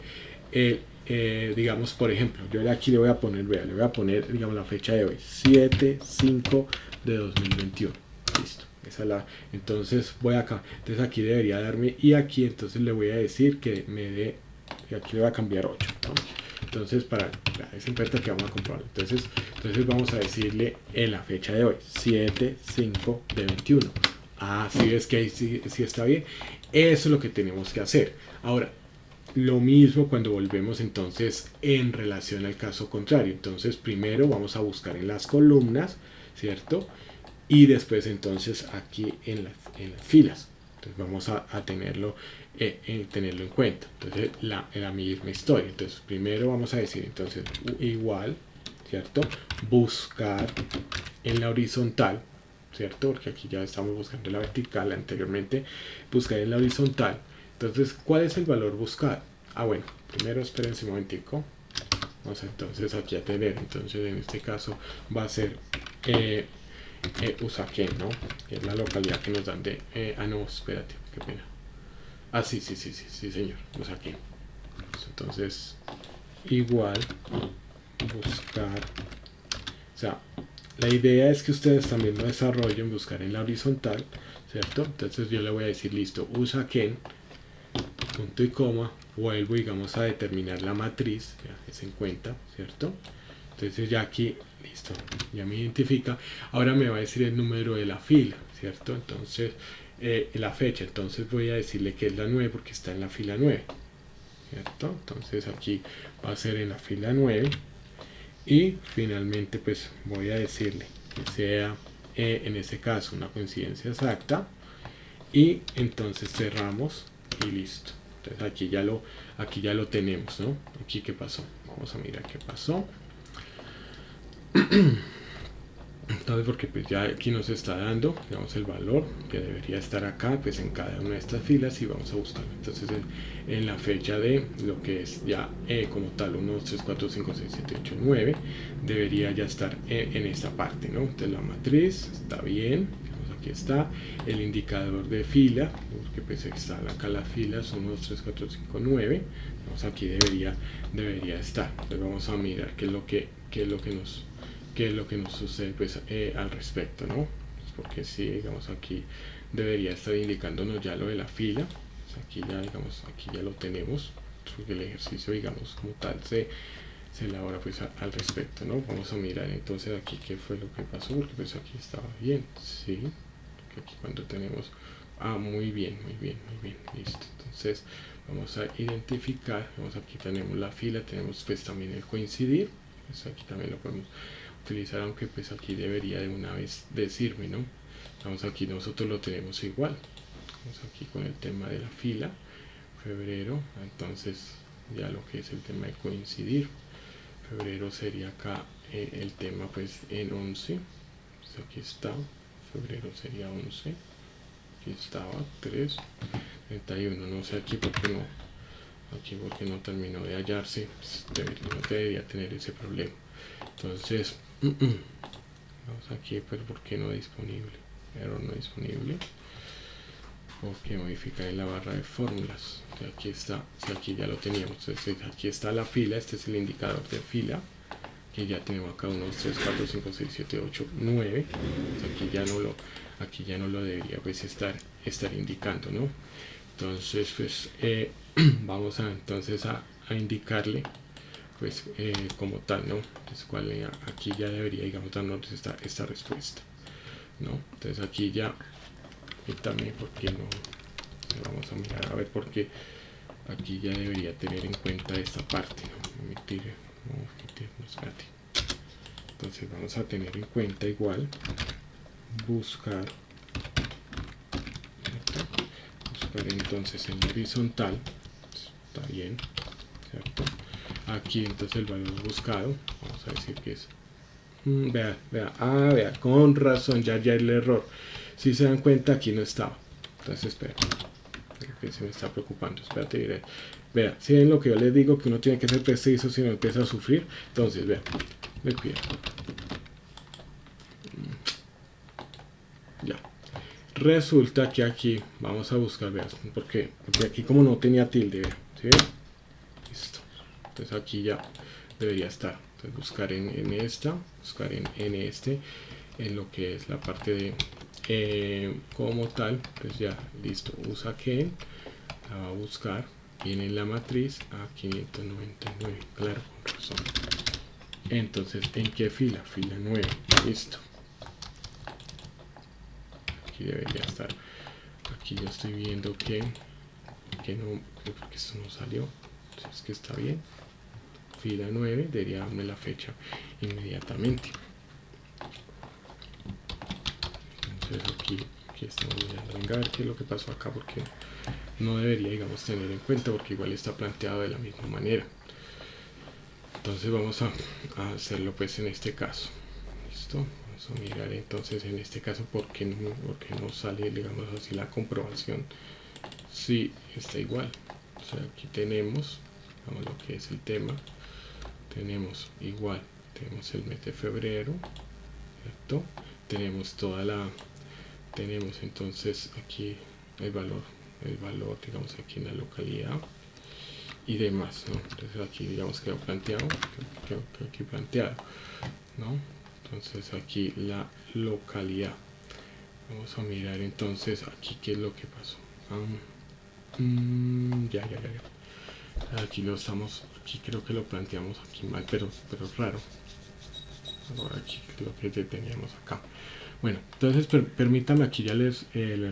digamos, por ejemplo, yo aquí le voy a poner, vea, le voy a poner, digamos, la fecha de hoy, 7/5 de 2021. Listo. Esa es la, entonces voy acá. Entonces aquí debería darme, y aquí entonces le voy a decir que me dé, y aquí le voy a cambiar 8, ¿no? Entonces, para esa oferta que vamos a comprobar, entonces vamos a decirle en la fecha de hoy, 7/5 de 21. Ah, si ves que ahí sí está bien. Eso es lo que tenemos que hacer. Ahora, lo mismo cuando volvemos entonces en relación al caso contrario. Entonces, primero vamos a buscar en las columnas, ¿cierto? Y después entonces aquí en las filas. Entonces vamos a tenerlo en cuenta. Entonces la misma historia. Entonces primero vamos a decir entonces igual, ¿cierto? Buscar en la horizontal, ¿cierto? Porque aquí ya estamos buscando en la vertical anteriormente. Buscar en la horizontal. Entonces, ¿cuál es el valor buscado? Ah, bueno, primero espérense un momentico. Vamos entonces aquí a tener, entonces en este caso va a ser Usaquén, ¿no? Que es la localidad que nos dan de... no, espérate, qué pena. Ah, sí, señor, Usaquén. Entonces, igual, buscar... O sea, la idea es que ustedes también lo desarrollen, buscar en la horizontal, ¿cierto? Entonces yo le voy a decir, listo, Usaquén, punto y coma, vuelvo, digamos, a determinar la matriz, ya es en cuenta, ¿cierto? Entonces ya aquí, listo, ya me identifica. Ahora me va a decir el número de la fila, ¿cierto? Entonces, la fecha, entonces voy a decirle que es la 9 porque está en la fila 9, ¿cierto? Entonces aquí va a ser en la fila 9 y finalmente pues voy a decirle que sea en ese caso una coincidencia exacta y entonces cerramos y listo. Entonces aquí ya lo tenemos, ¿no? Aquí qué pasó, vamos a mirar qué pasó. Entonces, porque pues ya aquí nos está dando, digamos, el valor que debería estar acá, pues en cada una de estas filas y vamos a buscarlo. Entonces, en la fecha de lo que es ya como tal 1, 2, 3, 4, 5, 6, 7, 8, 9, debería ya estar en esta parte, ¿no? Entonces, la matriz está bien. Aquí está el indicador de fila, porque pues están acá las filas 1, 2, 3, 4, 5, 9. Vamos, aquí debería estar. Entonces, vamos a mirar qué es lo que nos sucede pues al respecto, ¿no? Pues porque si digamos aquí debería estar indicándonos ya lo de la fila, pues aquí ya digamos aquí ya lo tenemos, porque el ejercicio digamos como tal se elabora pues al respecto, ¿no? Vamos a mirar entonces aquí qué fue lo que pasó, porque pues aquí estaba bien, sí, porque aquí cuando tenemos muy bien, listo. Entonces vamos a identificar, vamos, aquí tenemos la fila, tenemos pues también el coincidir, pues aquí también lo podemos utilizar, aunque pues aquí debería de una vez decirme, ¿no? Vamos, aquí nosotros lo tenemos igual. Vamos aquí con el tema de la fila, febrero, entonces ya lo que es el tema de coincidir, febrero sería acá el tema pues en 11, pues aquí está, febrero sería 11, aquí estaba 3, 31, no sé aquí porque no terminó de hallarse, pues no debería tener ese problema. Entonces vamos aquí, pero ¿por qué no disponible? Error no disponible. Ok, modificar en la barra de fórmulas. Aquí está, si aquí ya lo teníamos. Entonces aquí está la fila, este es el indicador de fila. Que ya tenemos acá 1, 2, 3, 4, 5, 6, 7, 8, 9. Entonces aquí ya no lo debería pues estar indicando, ¿no? Entonces pues vamos entonces a indicarle pues como tal, ¿no? Entonces aquí ya debería, digamos, darnos esta respuesta, ¿no? Entonces aquí ya, y también porque no, vamos a mirar a ver porque aquí ya debería tener en cuenta esta parte, ¿no? No, espérate. Entonces vamos a tener en cuenta igual buscar entonces en horizontal, está bien, ¿cierto? Aquí entonces el valor buscado, vamos a decir que es vea, con razón ya el error, si se dan cuenta aquí no estaba, entonces espera, que se me está preocupando, espérate, vea, si ven lo que yo les digo, que uno tiene que ser preciso si no empieza a sufrir. Entonces vea, me cuida, resulta que aquí vamos a buscar, vean, porque aquí como no tenía tilde, vean, ¿sí? Listo. Entonces aquí ya debería estar. Entonces buscar en esta, buscar en este, en lo que es la parte de como tal, pues ya listo, usa que la va a buscar, viene en la matriz a 599, claro, con razón. Entonces, ¿en qué fila? Fila 9, listo. Aquí debería estar. Aquí yo estoy viendo que no, porque esto no salió. Entonces, que está bien. Fila 9, debería darme la fecha inmediatamente. Entonces aquí estamos mirando, venga a ver qué es lo que pasó acá, porque no debería, digamos, tener en cuenta, porque igual está planteado de la misma manera. Entonces vamos a hacerlo pues en este caso. Listo, vamos a mirar entonces en este caso por qué no sale, digamos así, la comprobación. Sí, está igual. O sea, aquí tenemos, digamos, lo que es el tema. Tenemos igual, tenemos el mes de febrero, ¿cierto? Tenemos tenemos entonces aquí el valor, digamos, aquí en la localidad y demás, ¿no? Entonces aquí, digamos, quedó planteado, aquí planteado, ¿no? Entonces aquí la localidad. Vamos a mirar entonces aquí qué es lo que pasó. Ya. Aquí aquí creo que lo planteamos aquí mal, pero raro. Ahora aquí lo que teníamos acá. Bueno, entonces permítame, aquí ya les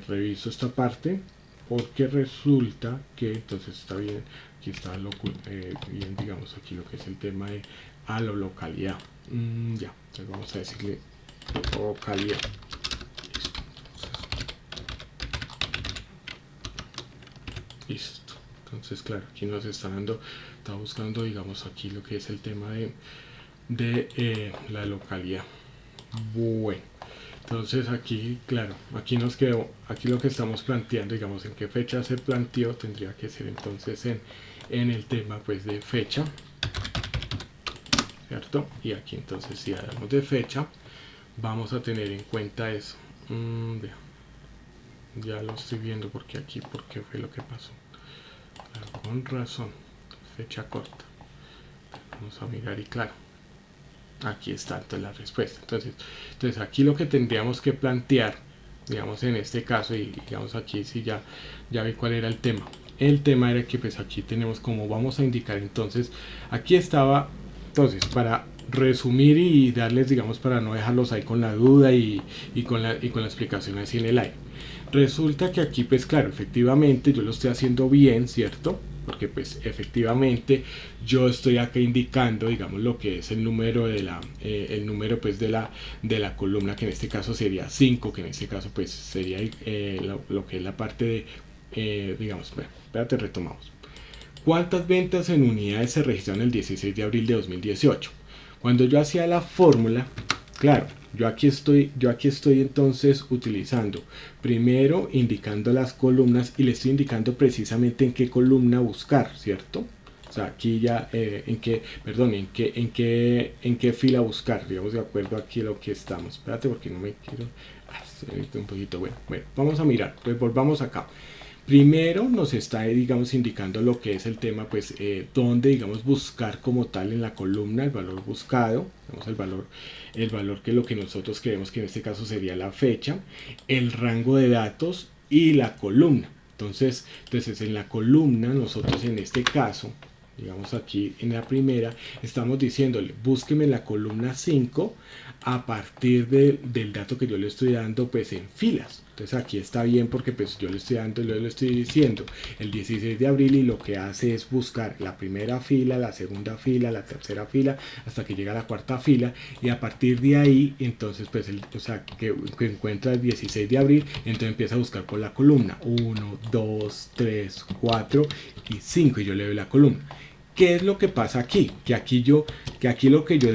reviso esta parte, porque resulta que entonces está bien, aquí está bien, digamos, aquí lo que es el tema de a la localidad. Ya, entonces vamos a decirle localidad. Listo. Entonces, claro, aquí nos está buscando, digamos, aquí lo que es el tema de la localidad. Bueno, entonces aquí, claro, aquí nos quedó, aquí lo que estamos planteando, digamos, en qué fecha se planteó, tendría que ser entonces en el tema pues de fecha, ¿cierto? Y aquí entonces si hablamos de fecha, vamos a tener en cuenta eso. Ya lo estoy viendo porque fue lo que pasó. Claro, con razón, fecha corta. Vamos a mirar y claro, aquí está entonces la respuesta. Entonces aquí lo que tendríamos que plantear, digamos en este caso, y digamos aquí sí ya vi cuál era el tema. El tema era que pues aquí tenemos como vamos a indicar, entonces aquí estaba, entonces para resumir y darles, digamos, para no dejarlos ahí con la duda y con la explicación así en el aire. Resulta que aquí pues claro, efectivamente yo lo estoy haciendo bien, ¿cierto? Porque pues efectivamente yo estoy acá indicando, digamos, lo que es el número el número pues de la columna, que en este caso sería 5, que en este caso pues sería lo que es la parte de digamos, bueno, espérate, retomamos. ¿Cuántas ventas en unidades se registraron el 16 de abril de 2018? Cuando yo hacía la fórmula, claro, yo aquí estoy entonces utilizando, primero indicando las columnas y le estoy indicando precisamente en qué columna buscar, ¿cierto? O sea, aquí ya, en qué fila buscar, digamos, de acuerdo aquí a lo que estamos. Espérate porque no me quiero, un poquito, bueno, vamos a mirar, pues volvamos acá. Primero nos está, digamos, indicando lo que es el tema, pues, donde, digamos, buscar como tal en la columna el valor buscado, digamos, el valor que es lo que nosotros creemos que en este caso sería la fecha, el rango de datos y la columna. Entonces en la columna, nosotros en este caso, digamos aquí en la primera, estamos diciéndole, búsqueme la columna 5 a partir del dato que yo le estoy dando pues en filas. Entonces aquí está bien porque pues yo le estoy diciendo el 16 de abril y lo que hace es buscar la primera fila, la segunda fila, la tercera fila, hasta que llega a la cuarta fila, y a partir de ahí entonces pues que encuentra el 16 de abril, entonces empieza a buscar por la columna 1, 2, 3, 4 y 5 y yo le doy la columna. ¿Qué es lo que pasa aquí? Que aquí lo que yo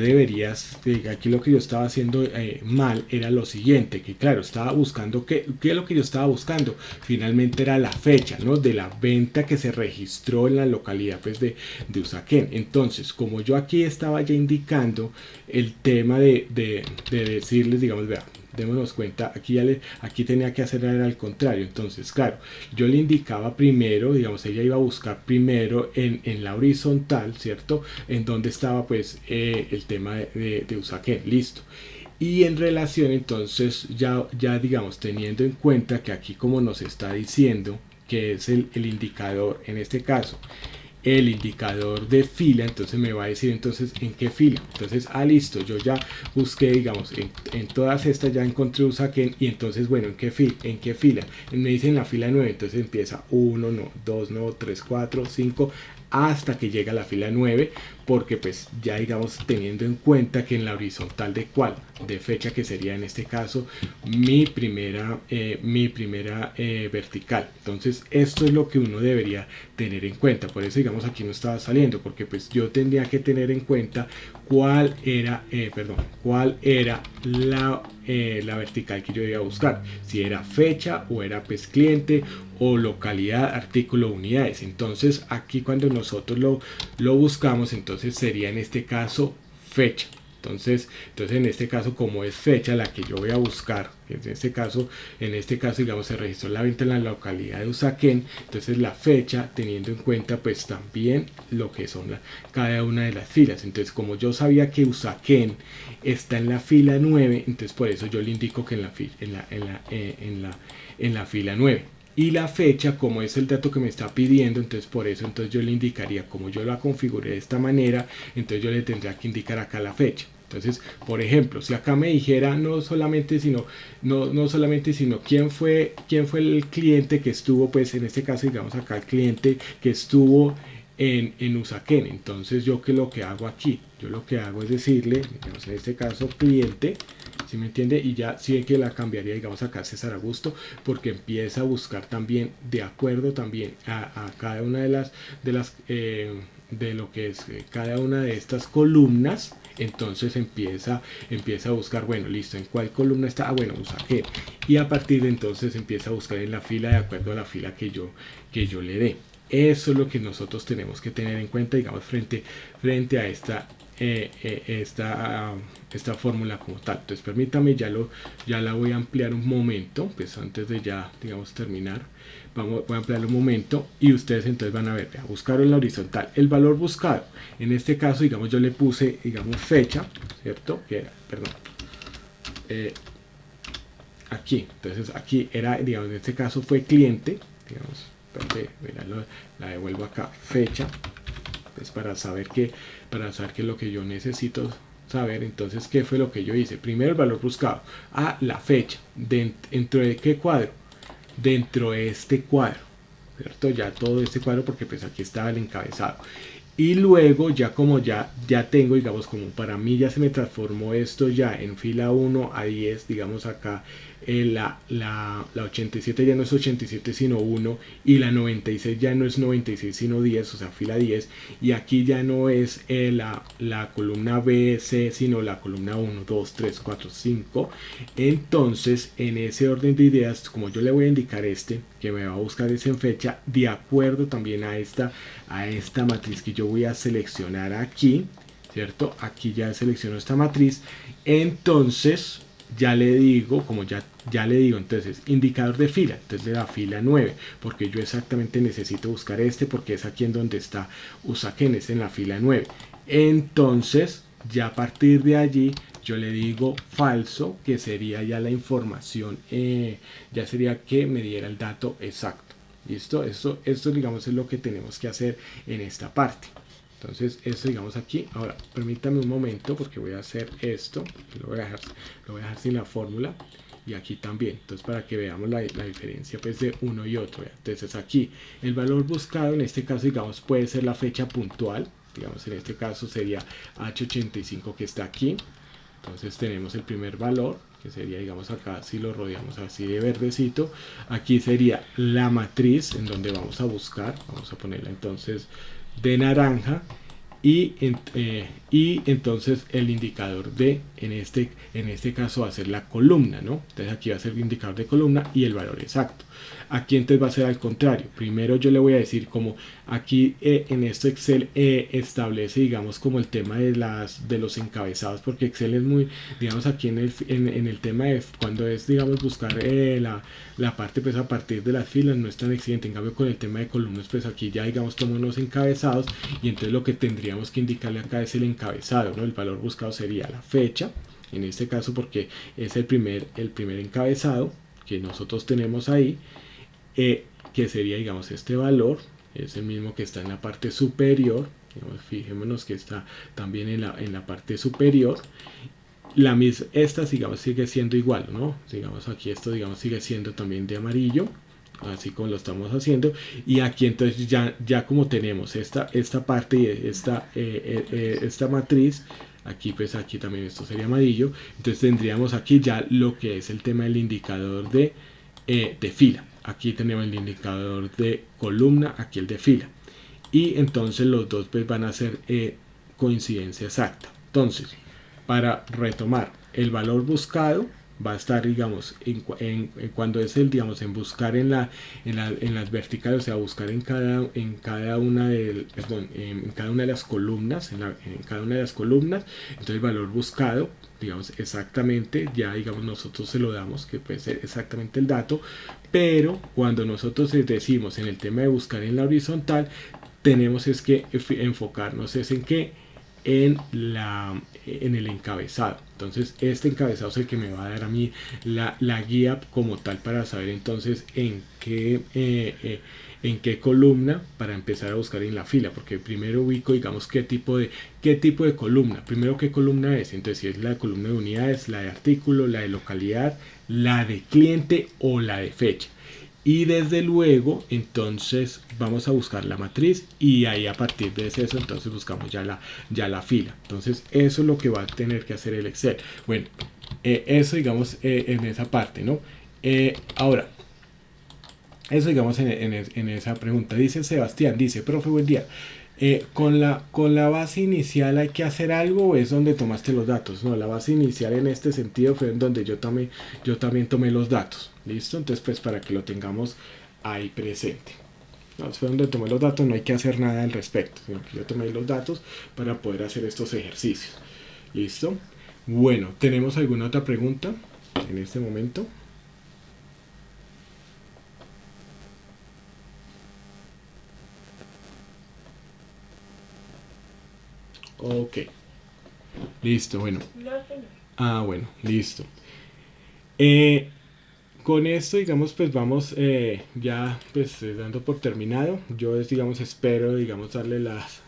estaba haciendo mal era lo siguiente, que claro, estaba buscando, ¿qué es lo que yo estaba buscando? Finalmente era la fecha, ¿no? De la venta que se registró en la localidad pues de Usaquén. Entonces, como yo aquí estaba ya indicando el tema de decirles, digamos, vea, démonos cuenta, aquí tenía que hacer al contrario. Entonces, claro, yo le indicaba primero, digamos, ella iba a buscar primero en la horizontal, ¿cierto? En donde estaba pues el tema de Usaquén, listo. Y en relación, entonces, ya digamos, teniendo en cuenta que aquí como nos está diciendo que es el indicador, en este caso, el indicador de fila, entonces me va a decir entonces en qué fila. Entonces, listo, yo ya busqué, digamos, en todas estas ya encontré Usaquén, y entonces, bueno, ¿en qué fila? Me dice en la fila 9, entonces empieza 1, no, 2, no, 3, 4, 5, hasta que llega a la fila 9, porque pues ya digamos teniendo en cuenta que en la horizontal de cuál, de fecha, que sería en este caso mi primera vertical. Entonces esto es lo que uno debería tener en cuenta. Por eso digamos aquí no estaba saliendo, porque pues yo tendría que tener en cuenta cuál era la vertical que yo iba a buscar, si era fecha o era pues cliente o localidad, artículo, unidades. Entonces aquí cuando nosotros lo buscamos, entonces sería en este caso fecha. Entonces en este caso, como es fecha la que yo voy a buscar, en este caso digamos se registró la venta en la localidad de Usaquén, entonces la fecha teniendo en cuenta pues también lo que son cada una de las filas. Entonces como yo sabía que Usaquén está en la fila 9, entonces por eso yo le indico que en la fila 9. Y la fecha, como es el dato que me está pidiendo, entonces por eso entonces yo le indicaría, como yo la configuré de esta manera, entonces yo le tendría que indicar acá la fecha. Entonces, por ejemplo, si acá me dijera no solamente sino quién fue el cliente que estuvo, pues en este caso digamos acá el cliente que estuvo en Usaquén. Entonces yo lo que hago aquí, yo lo que hago es decirle, digamos, en este caso cliente, ¿sí me entiende? Y ya sí que la cambiaría, digamos acá César Augusto, porque empieza a buscar también de acuerdo también a cada una de lo que es cada una de estas columnas. Entonces empieza a buscar, bueno, listo, ¿en cuál columna está? Bueno, Usaquén. Y a partir de entonces empieza a buscar en la fila de acuerdo a la fila que yo le dé. Eso es lo que nosotros tenemos que tener en cuenta, digamos, frente a esta fórmula como tal. Entonces permítame, ya la voy a ampliar un momento, pues antes de ya, digamos, terminar. Voy a ampliar un momento y ustedes entonces van a ver, buscar en la horizontal el valor buscado. En este caso, digamos, yo le puse, digamos, fecha, ¿cierto? Que era, perdón, aquí. Entonces aquí era, digamos, en este caso fue cliente, digamos, mira, la devuelvo acá, fecha, pues para saber qué es lo que yo necesito saber. Entonces, ¿qué fue lo que yo hice? Primero el valor buscado, la fecha, ¿dentro de qué cuadro? Dentro de este cuadro, ¿cierto? Ya todo este cuadro, porque pues aquí estaba el encabezado. Y luego ya como ya tengo, digamos, como para mí ya se me transformó esto ya en fila 1 a 10, digamos acá la 87 ya no es 87 sino 1, y la 96 ya no es 96 sino 10, o sea fila 10, y aquí ya no es la columna B, C, sino la columna 1, 2, 3, 4, 5. Entonces en ese orden de ideas, como yo le voy a indicar que me va a buscar esa fecha, de acuerdo también a esta matriz que yo voy a seleccionar aquí, ¿cierto? Aquí ya selecciono esta matriz, entonces ya le digo, como ya le digo, entonces indicador de fila, entonces de la fila 9, porque yo exactamente necesito buscar porque es aquí en donde está Usaquén, es en la fila 9. Entonces ya a partir de allí yo le digo falso, que sería ya la información, ya sería que me diera el dato exacto. ¿Listo? Esto digamos es lo que tenemos que hacer en esta parte. Entonces esto digamos aquí. Ahora permítame un momento, porque voy a hacer esto, lo voy a dejar sin la fórmula, y aquí también, entonces para que veamos la diferencia pues de uno y otro. Entonces aquí el valor buscado en este caso digamos puede ser la fecha puntual, digamos en este caso sería H85 que está aquí. Entonces tenemos el primer valor, que sería, digamos acá, si lo rodeamos así de verdecito, aquí sería la matriz en donde vamos a buscar, vamos a ponerla entonces de naranja, y entonces el indicador de, en este caso va a ser la columna, ¿no? Entonces aquí va a ser el indicador de columna y el valor exacto. Aquí entonces va a ser al contrario. Primero yo le voy a decir como aquí en esto Excel establece, digamos, como el tema de los encabezados, porque Excel es muy, digamos, aquí en el tema de cuando es, digamos, buscar la parte, pues a partir de las filas no es tan exigente. En cambio con el tema de columnas, pues aquí ya, digamos, tomo unos encabezados y entonces lo que tendríamos que indicarle acá es el encabezado, ¿no? El valor buscado sería la fecha, en este caso porque es el primer encabezado que nosotros tenemos ahí, que sería, digamos, este valor es el mismo que está en la parte superior. Digamos, fijémonos que está también en la parte superior. Esta, digamos, sigue siendo igual, ¿no? Digamos, aquí esto, digamos, sigue siendo también de amarillo, así como lo estamos haciendo. Y aquí entonces ya como tenemos esta parte y esta matriz, aquí pues aquí también esto sería amarillo. Entonces tendríamos aquí ya lo que es el tema del indicador de fila. Aquí tenemos el indicador de columna, aquí el de fila. Y entonces los dos pues van a ser coincidencia exacta. Entonces, para retomar, el valor buscado va a estar, digamos, cuando es el, digamos, en buscar en las verticales, o sea, buscar en cada una de las columnas, en cada una de las columnas. Entonces el valor buscado, digamos, exactamente, ya, digamos, nosotros se lo damos, que puede ser exactamente el dato, pero cuando nosotros decimos en el tema de buscar en la horizontal, tenemos es que enfocarnos es en qué, en el encabezado. Entonces este encabezado es el que me va a dar a mí la guía como tal para saber entonces en qué columna para empezar a buscar en la fila, porque primero ubico, digamos, qué tipo de columna, primero qué columna es. Entonces si es la columna de unidades, la de artículo, la de localidad, la de cliente o la de fecha. Y desde luego entonces vamos a buscar la matriz y ahí a partir de eso entonces buscamos ya la fila. Entonces eso es lo que va a tener que hacer el Excel. Bueno, eso digamos en esa parte, ¿no? Ahora, eso digamos en esa pregunta. Dice Sebastián, dice, profe, buen día. ¿Con la base inicial hay que hacer algo o es donde tomaste los datos? No, la base inicial en este sentido fue en donde yo también tomé los datos. ¿Listo? Entonces, pues para que lo tengamos ahí presente. No, fue donde tomé los datos, no hay que hacer nada al respecto, sino que yo tomé los datos para poder hacer estos ejercicios. ¿Listo? Bueno, ¿tenemos alguna otra pregunta en este momento? Ok. Listo, bueno. Bueno, listo. Con esto, digamos, pues vamos ya pues dando por terminado. Yo digamos, espero, digamos, darle las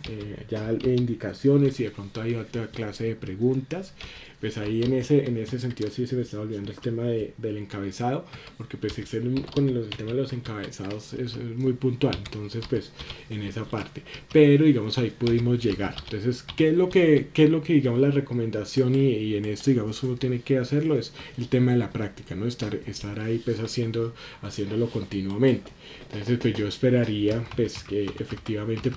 ya indicaciones y de pronto hay otra clase de preguntas. Pues ahí en ese sentido sí se me está olvidando el tema del encabezado, porque pues Excel con el tema de los encabezados es muy puntual, entonces pues en esa parte. Pero digamos ahí pudimos llegar. Entonces, ¿qué es lo que digamos la recomendación y en esto digamos uno tiene que hacerlo? Es el tema de la práctica, ¿no? Estar ahí pues haciéndolo continuamente. Entonces pues yo esperaría pues que efectivamente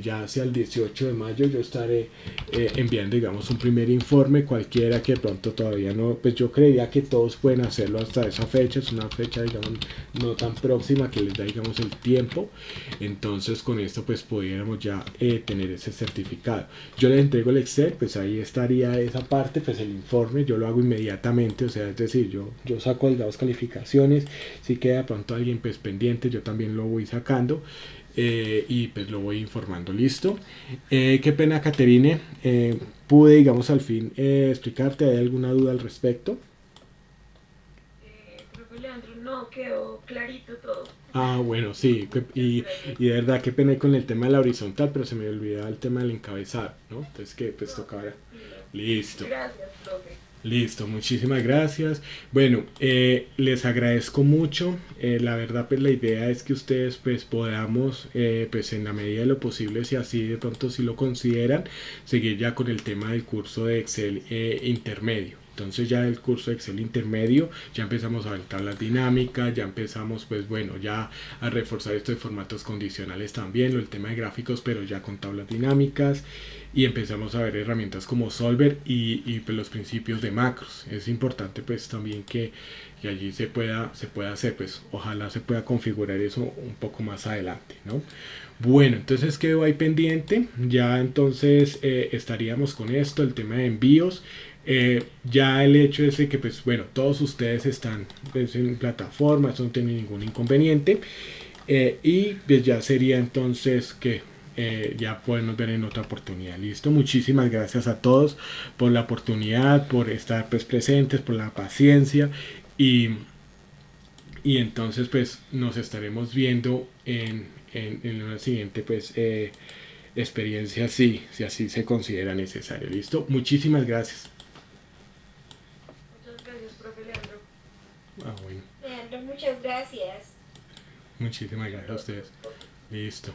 ya hacia el 18 de mayo yo estaré enviando digamos un primer informe, cualquiera que de pronto todavía no, pues yo creería que todos pueden hacerlo hasta esa fecha. Es una fecha digamos no tan próxima que les da digamos el tiempo. Entonces con esto pues pudiéramos ya tener ese certificado. Yo les entrego el Excel, pues ahí estaría esa parte, pues el informe yo lo hago inmediatamente, o sea, es decir, yo saco las calificaciones. Si queda de pronto alguien pues pendiente, yo también lo voy sacando y pues lo voy informando. Listo. Qué pena, Caterine, pude digamos al fin explicarte. ¿Hay alguna duda al respecto? Profe Leandro, no, quedó clarito todo. Bueno, sí, y de verdad qué pena con el tema de la horizontal, pero se me olvidaba el tema del encabezado, ¿no? Entonces que pues tocaba. Listo. Gracias, profe. Listo, muchísimas gracias. Bueno, les agradezco mucho. La verdad, pues la idea es que ustedes pues podamos, pues en la medida de lo posible, si así de pronto si lo consideran, seguir ya con el tema del curso de Excel intermedio. Entonces ya el curso de Excel intermedio, ya empezamos a ver tablas dinámicas, ya empezamos pues bueno, ya a reforzar estos formatos condicionales también, el tema de gráficos, pero ya con tablas dinámicas, y empezamos a ver herramientas como Solver y pues, los principios de macros. Es importante pues también que allí se pueda hacer, pues ojalá se pueda configurar eso un poco más adelante, ¿no? Bueno, entonces quedó ahí pendiente, ya entonces estaríamos con esto, el tema de envíos. Ya el hecho es de que pues bueno, todos ustedes están pues, en plataforma, eso no tiene ningún inconveniente, y pues ya sería entonces que ya podemos ver en otra oportunidad. Listo, muchísimas gracias a todos por la oportunidad, por estar pues presentes, por la paciencia, y, y entonces pues nos estaremos viendo en una siguiente pues experiencia, si así se considera necesario. Listo, muchísimas gracias. Muchas gracias, profe Leandro. Bueno, Leandro, muchas gracias. muchísimas gracias a ustedes. Listo.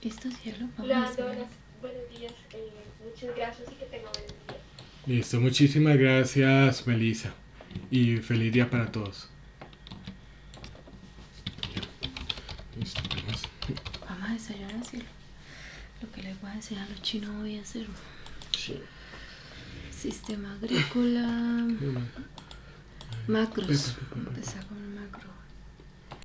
Listo, cielo. Vamos a Leandro, hacer. buenos días. Muchas gracias y que tenga buenos días. Listo, muchísimas gracias, Melissa. Y feliz día para todos. Listo, vamos. Vamos a desayunar, cielo. Lo que les voy a enseñar a los chinos voy a hacer. Sí. Sistema agrícola. Macros. Empezar con el macro.